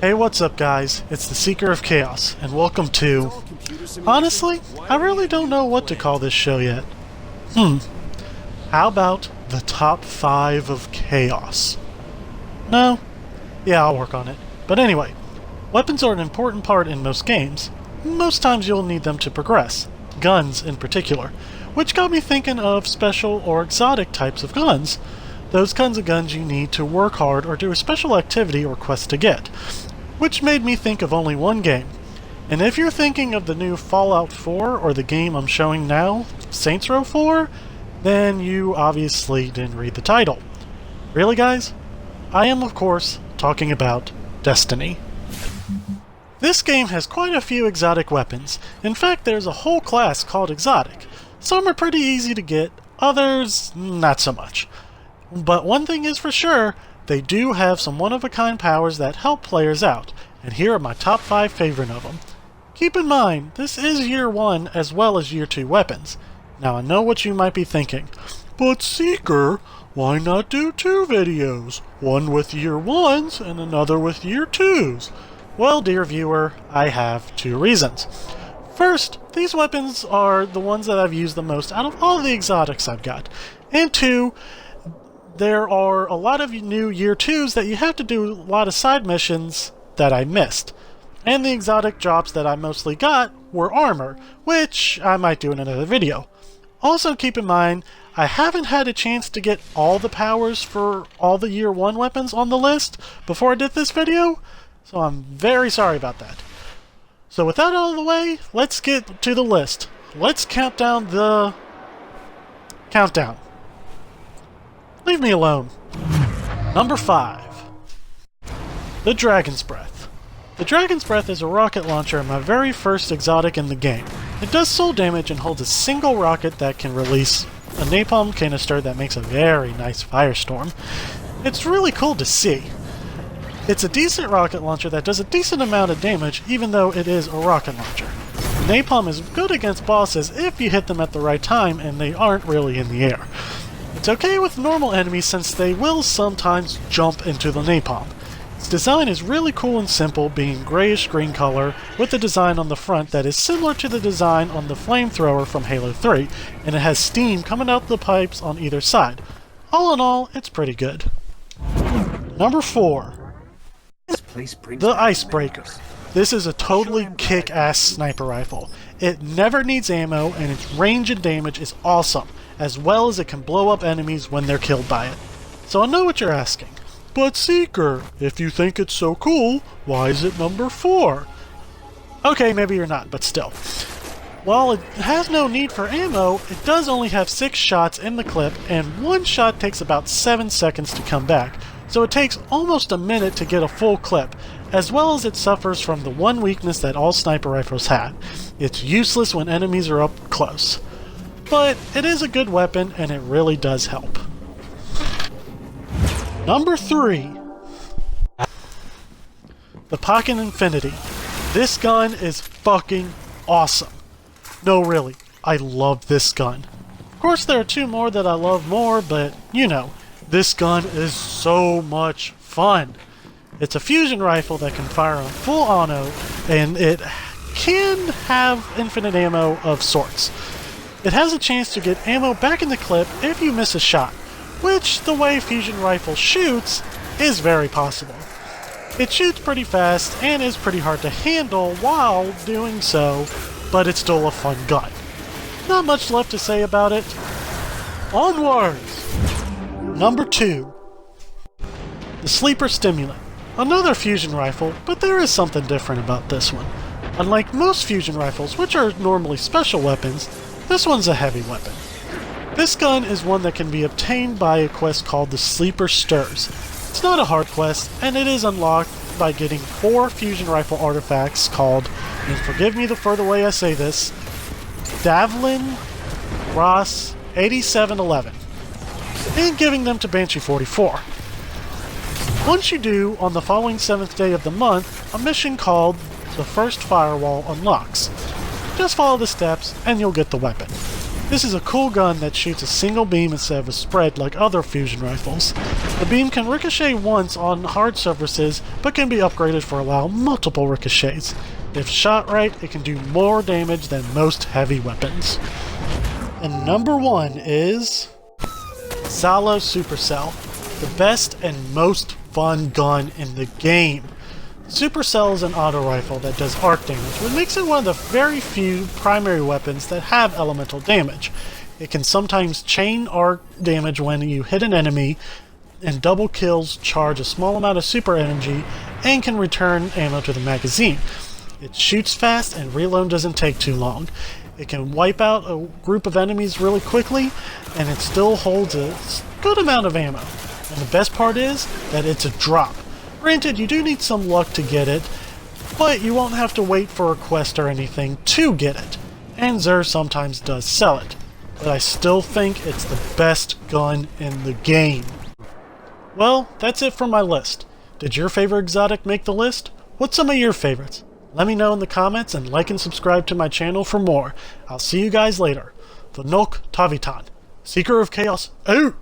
Hey, what's up guys? It's the Seeker of Chaos, and welcome to... Honestly, I really don't know what to call this show yet. How about the top 5 of chaos? No? Yeah, I'll work on it. But anyway, weapons are an important part in most games. Most times you'll need them to progress. Guns in particular. Which got me thinking of special or exotic types of guns. Those kinds of guns you need to work hard or do a special activity or quest to get. Which made me think of only one game. And if you're thinking of the new Fallout 4 or the game I'm showing now, Saints Row 4, then you obviously didn't read the title. Really guys? I am of course talking about Destiny. This game has quite a few exotic weapons. In fact, there's a whole class called exotic. Some are pretty easy to get, others not so much. But one thing is for sure, they do have some one-of-a-kind powers that help players out, and here are my top 5 favorite of them. Keep in mind, this is Year 1 as well as Year 2 weapons. Now I know what you might be thinking, but Seeker, why not do 2 videos? One with Year 1s and another with Year 2s? Well, dear viewer, I have 2 reasons. First, these weapons are the ones that I've used the most out of all the exotics I've got. And 2, there are a lot of new Year 2s that you have to do a lot of side missions that I missed. And the exotic drops that I mostly got were armor, which I might do in another video. Also keep in mind, I haven't had a chance to get all the powers for all the Year 1 weapons on the list before I did this video, so I'm very sorry about that. So with that out of the way, let's get to the list. Let's count down the... countdown. Leave me alone. Number 5. The Dragon's Breath. The Dragon's Breath is a rocket launcher and my very first exotic in the game. It does soul damage and holds a single rocket that can release a napalm canister that makes a very nice firestorm. It's really cool to see. It's a decent rocket launcher that does a decent amount of damage even though it is a rocket launcher. Napalm is good against bosses if you hit them at the right time and they aren't really in the air. It's okay with normal enemies since they will sometimes jump into the napalm. Its design is really cool and simple, being grayish-green color with a design on the front that is similar to the design on the flamethrower from Halo 3, and it has steam coming out the pipes on either side. All in all, it's pretty good. Number 4. The Icebreaker. This is a totally kick-ass sniper rifle. It never needs ammo and its range and damage is awesome, as well as it can blow up enemies when they're killed by it. So I know what you're asking. But Seeker, if you think it's so cool, why is it number 4? Okay, maybe you're not, but still. While it has no need for ammo, it does only have 6 shots in the clip, and 1 shot takes about 7 seconds to come back, so it takes almost a minute to get a full clip, as well as it suffers from the one weakness that all sniper rifles have. It's useless when enemies are up close. But it is a good weapon, and it really does help. Number 3. The Pocket Infinity. This gun is fucking awesome. No, really, I love this gun. Of course, there are 2 more that I love more, but, you know, this gun is so much fun. It's a fusion rifle that can fire on full auto, and it can have infinite ammo of sorts. It has a chance to get ammo back in the clip if you miss a shot, which, the way fusion rifle shoots, is very possible. It shoots pretty fast and is pretty hard to handle while doing so, but it's still a fun gun. Not much left to say about it. Onwards! Number 2. The Sleeper Stimulant. Another fusion rifle, but there is something different about this one. Unlike most fusion rifles, which are normally special weapons, this one's a heavy weapon. This gun is one that can be obtained by a quest called the Sleeper Stirs. It's not a hard quest, and it is unlocked by getting 4 fusion rifle artifacts called, and forgive me for the way I say this, Davlin Ross 8711, and giving them to Banshee 44. Once you do, on the following 7th day of the month, a mission called The First Firewall unlocks. Just follow the steps, and you'll get the weapon. This is a cool gun that shoots a single beam instead of a spread like other fusion rifles. The beam can ricochet once on hard surfaces, but can be upgraded for allow multiple ricochets. If shot right, it can do more damage than most heavy weapons. And number 1 is Zalo Supercell, the best and most fun gun in the game. Supercell is an auto rifle that does arc damage, which makes it one of the very few primary weapons that have elemental damage. It can sometimes chain arc damage when you hit an enemy, and double kills charge a small amount of super energy and can return ammo to the magazine. It shoots fast and reload doesn't take too long. It can wipe out a group of enemies really quickly, and it still holds a good amount of ammo. And the best part is that it's a drop. Granted, you do need some luck to get it, but you won't have to wait for a quest or anything to get it. And Xur sometimes does sell it, but I still think it's the best gun in the game. Well, that's it for my list. Did your favorite exotic make the list? What's some of your favorites? Let me know in the comments and like and subscribe to my channel for more. I'll see you guys later. Vnok Tavitan, Seeker of Chaos, out!